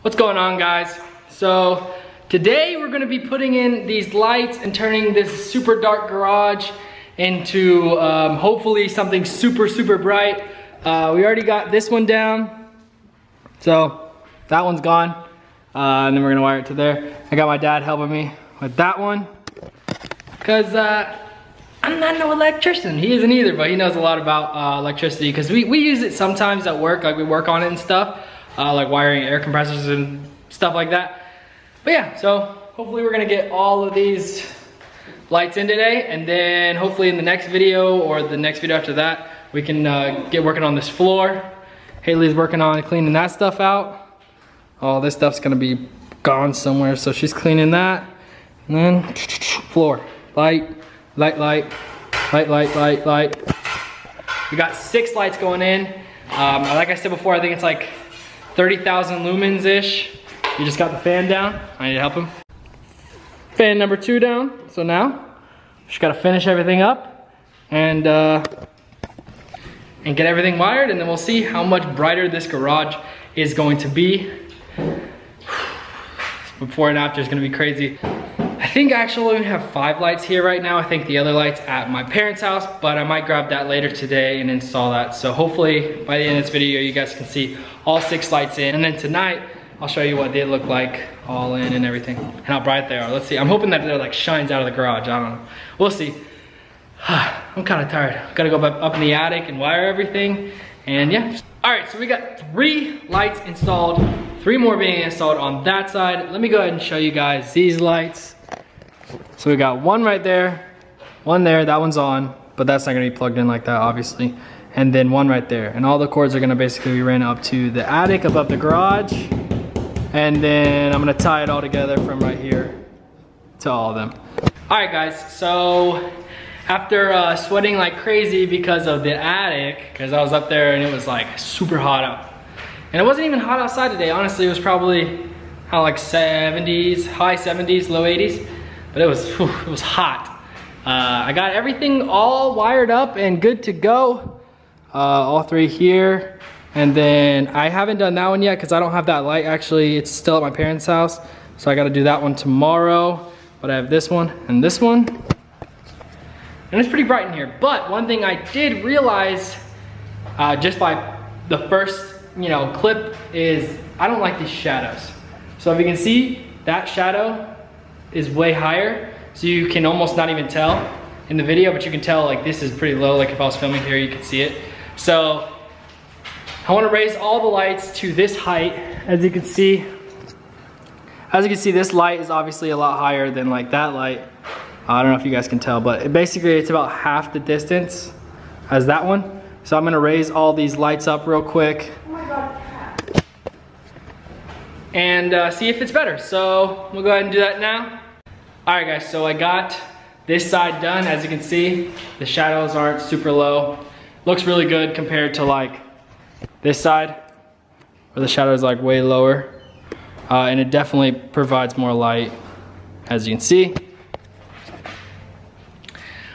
What's going on, guys? So today we're gonna be putting in these lights and turning this super dark garage into hopefully something super bright. We already got this one down, so that one's gone. And then we're gonna wire it to there. I got my dad helping me with that one because I'm not no electrician. He isn't either, but he knows a lot about electricity because we use it sometimes at work, like we work on it and stuff. Like wiring air compressors and stuff like that. But yeah, so hopefully we're gonna get all of these lights in today, and then hopefully in the next video or the next video after that, we can get working on this floor. Haley's working on cleaning that stuff out. All this stuff's gonna be gone somewhere, so she's cleaning that. And then floor, light. We got 6 lights going in. Like I said before, I think it's like 30,000 lumens-ish. You just got the fan down. I need to help him. Fan number 2 down. So now, just gotta finish everything up and get everything wired, and then we'll see how much brighter this garage is going to be. Before and after is gonna be crazy. I think actually we have 5 lights here right now. I think the other light's at my parents' house, but I might grab that later today and install that. So hopefully by the end of this video, you guys can see all 6 lights in. And then tonight, I'll show you what they look like all in and everything and how bright they are. Let's see. I'm hoping that it like shines out of the garage. I don't know. We'll see. I'm kind of tired. Gotta go up in the attic and wire everything. And yeah. All right, so we got 3 lights installed. 3 more being installed on that side. Let me go ahead and show you guys these lights. So we got one right there, one there, that one's on, but that's not gonna be plugged in like that, obviously. And then one right there. And all the cords are gonna basically be ran up to the attic above the garage. And then I'm gonna tie it all together from right here to all of them. All right, guys, so after sweating like crazy because of the attic, because I was up there and it was like super hot out. And it wasn't even hot outside today, honestly. It was probably like 70s, high 70s, low 80s. But it was hot. I got everything all wired up and good to go. All 3 here. And then I haven't done that one yet because I don't have that light. Actually, it's still at my parents' house. So I gotta do that one tomorrow. But I have this one and this one. And it's pretty bright in here. But one thing I did realize just by the first clip is I don't like these shadows. So if you can see, that shadow is way higher, so you can almost not even tell in the video, but you can tell like this is pretty low. Like if I was filming here, you could see it. So I want to raise all the lights to this height. As you can see, this light is obviously a lot higher than like that light. I don't know if you guys can tell, but basically it's about half the distance as that one. So I'm gonna raise all these lights up real quick. Oh my God. And see if it's better. So we'll go ahead and do that now. All right, guys, so I got this side done. As you can see, the shadows aren't super low. Looks really good compared to like this side, where the shadow is like way lower. And it definitely provides more light, as you can see.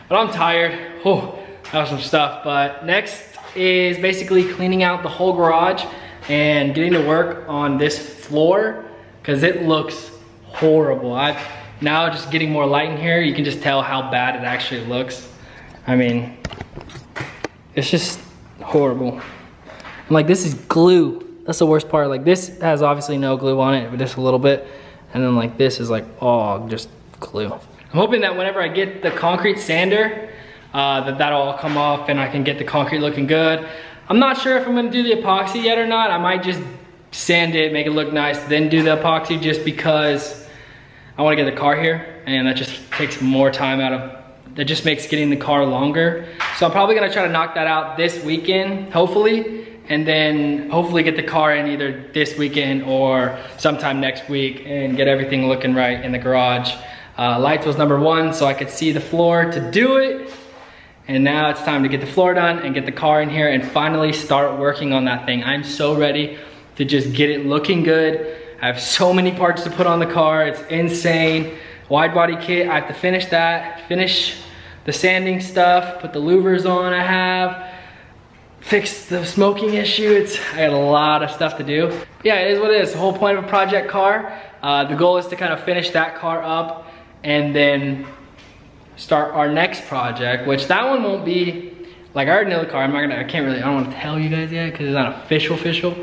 But I'm tired. Oh, that was some stuff. But next is basically cleaning out the whole garage and getting to work on this floor because it looks horrible. Now just getting more light in here, you can just tell how bad it actually looks. I mean, it's just horrible. And like this is glue. That's the worst part. Like this has obviously no glue on it, but just a little bit. And then like this is like, oh, just glue. I'm hoping that whenever I get the concrete sander, that'll all come off and I can get the concrete looking good. I'm not sure if I'm gonna do the epoxy yet or not. I might just sand it, make it look nice, then do the epoxy just because I wanna get the car here and that just takes more time out of, that just makes getting the car longer. So I'm probably gonna try to knock that out this weekend, hopefully, and then hopefully get the car in either this weekend or sometime next week and get everything looking right in the garage. Lights was number 1 so I could see the floor to do it. And now it's time to get the floor done and get the car in here and finally start working on that thing. I'm so ready to just get it looking good. I have so many parts to put on the car, it's insane. Wide body kit, I have to finish that, finish the sanding stuff, put the louvers on I have. fix the smoking issue. I got a lot of stuff to do. Yeah, it is what it is. The whole point of a project car. The goal is to kind of finish that car up and then start our next project, which that one won't be, like I already know the car. I don't want to tell you guys yet because it's not official.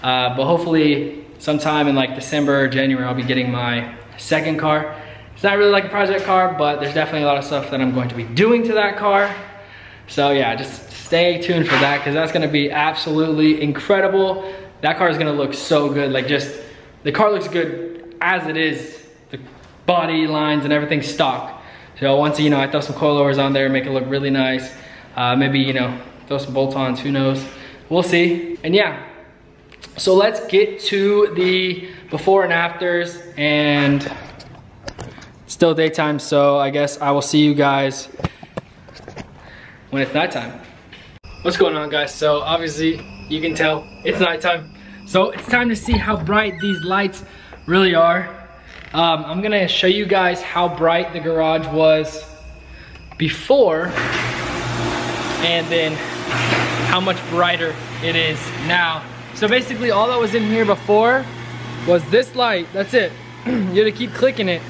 But hopefully sometime in like December or January, I'll be getting my second car. It's not really like a project car, but there's definitely a lot of stuff that I'm going to be doing to that car. So yeah, just stay tuned for that because that's gonna be absolutely incredible. That car is gonna look so good. Like just, the car looks good as it is. The body lines and everything stock. So once, you know, I throw some coilovers on there, make it look really nice. Maybe, you know, throw some bolt-ons, who knows? We'll see. And yeah, so let's get to the before and afters, and it's still daytime, so I guess I will see you guys when it's nighttime. What's going on, guys? So obviously you can tell it's nighttime. So it's time to see how bright these lights really are. I'm gonna show you guys how bright the garage was before and then how much brighter it is now. So basically all that was in here before was this light, that's it. You had to keep clicking it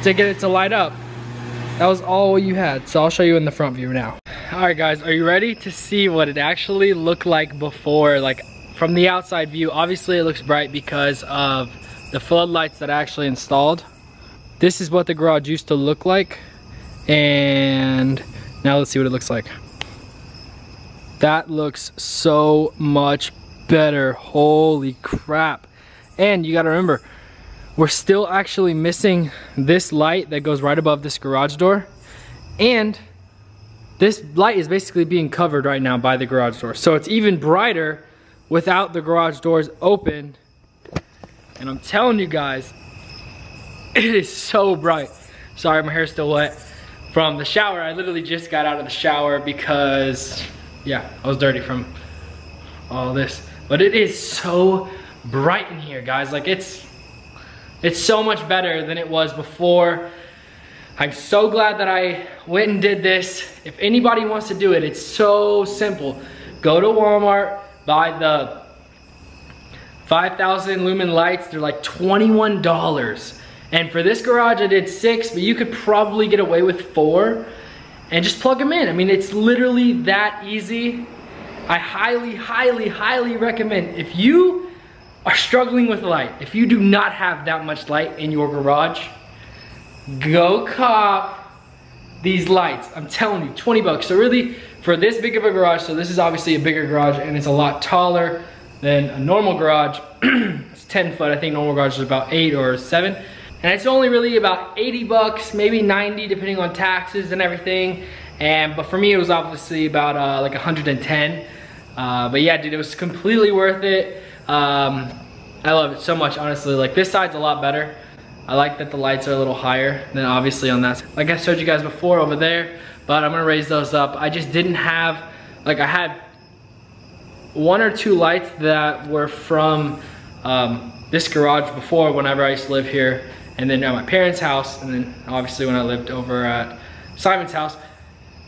to get it to light up. That was all you had. So I'll show you in the front view now. All right guys, are you ready to see what it actually looked like before? Like from the outside view, obviously it looks bright because of the floodlights that I actually installed. This is what the garage used to look like. And now let's see what it looks like. That looks so much better. Holy crap. And you gotta remember, we're still actually missing this light that goes right above this garage door. And this light is basically being covered right now by the garage door. So it's even brighter without the garage doors open. And I'm telling you guys, it is so bright. Sorry, my hair's still wet from the shower. I literally just got out of the shower because, yeah, I was dirty from all this. But it is so bright in here, guys. Like it's so much better than it was before. I'm so glad that I went and did this. If anybody wants to do it, it's so simple. Go to Walmart, buy the 5,000 lumen lights. They're like $21. And for this garage, I did 6, but you could probably get away with 4 and just plug them in. I mean, it's literally that easy. I highly, highly, highly recommend, if you are struggling with light, if you do not have that much light in your garage, go cop these lights. I'm telling you, 20 bucks. So really, for this big of a garage, so this is obviously a bigger garage and it's a lot taller than a normal garage. It's 10 foot, I think normal garage is about 8 or 7. And it's only really about 80 bucks, maybe 90 depending on taxes and everything. But for me, it was obviously about like 110. But yeah, dude, it was completely worth it. I love it so much, honestly. Like this side's a lot better. I like that the lights are a little higher than obviously on that side. Like I showed you guys before over there, but I'm gonna raise those up. I just didn't have, like I had 1 or 2 lights that were from this garage before whenever I used to live here. And then at my parents' house, and then obviously when I lived over at Simon's house.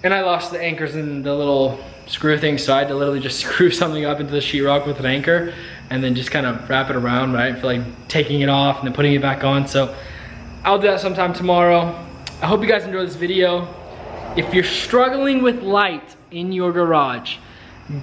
And I lost the anchors and the little screw thing, so I had to literally just screw something up into the sheetrock with an anchor and then just kind of wrap it around, but I didn't feel like taking it off and then putting it back on. So I'll do that sometime tomorrow. I hope you guys enjoyed this video. If you're struggling with light in your garage,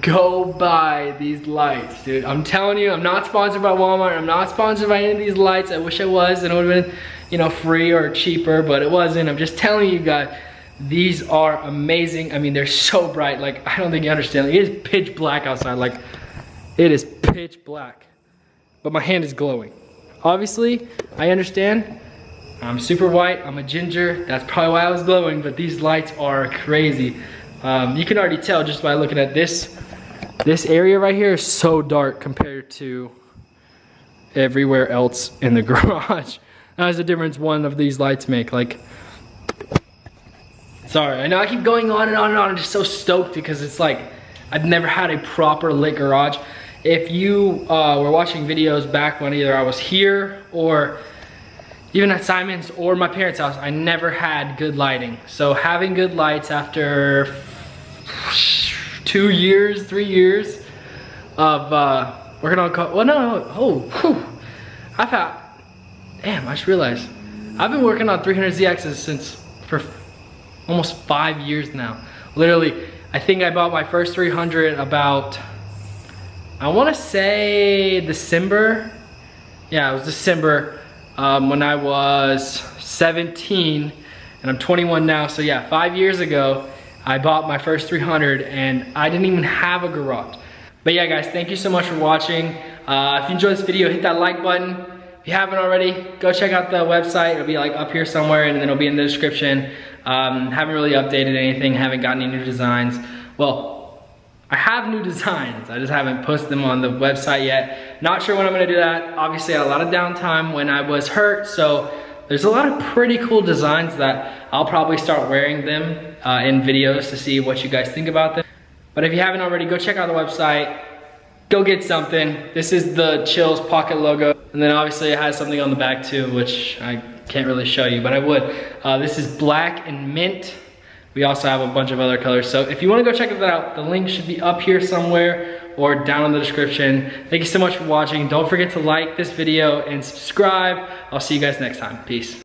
go buy these lights, dude. I'm telling you, I'm not sponsored by Walmart. I'm not sponsored by any of these lights. I wish I was, and it would have been, you know, free or cheaper, but it wasn't. I'm just telling you guys, these are amazing. I mean, they're so bright. Like, I don't think you understand. Like, it is pitch black outside. Like, it is pitch black, but my hand is glowing. Obviously, I understand. I'm super white. I'm a ginger. That's probably why I was glowing, but these lights are crazy. You can already tell just by looking at this area right here is so dark compared to everywhere else in the garage. That's the difference one of these lights make. Like, sorry, I know I keep going on and on and on. I'm just so stoked because it's like, I've never had a proper lit garage. If you were watching videos back when either I was here or even at Simon's or my parents' house, I never had good lighting. So having good lights after 2 years, 3 years of working on damn, I just realized I've been working on 300ZXs for almost 5 years now. Literally, I think I bought my first 300 about, I want to say December. Yeah, it was December when I was 17, and I'm 21 now. So yeah, 5 years ago, I bought my first 300, and I didn't even have a garage. But yeah, guys, thank you so much for watching. If you enjoyed this video, hit that like button. If you haven't already, go check out the website. It'll be like up here somewhere, and then it'll be in the description. Haven't really updated anything, haven't gotten any new designs. Well, I have new designs, I just haven't posted them on the website yet. Not sure when I'm gonna do that. Obviously, I had a lot of downtime when I was hurt, so there's a lot of pretty cool designs that I'll probably start wearing them in videos to see what you guys think about them. But if you haven't already, go check out the website. Go get something. This is the Chills pocket logo. And then obviously it has something on the back too, which I can't really show you, but I would. This is black and mint. We also have a bunch of other colors. So if you wanna go check that out, the link should be up here somewhere or down in the description. Thank you so much for watching. Don't forget to like this video and subscribe. I'll see you guys next time. Peace.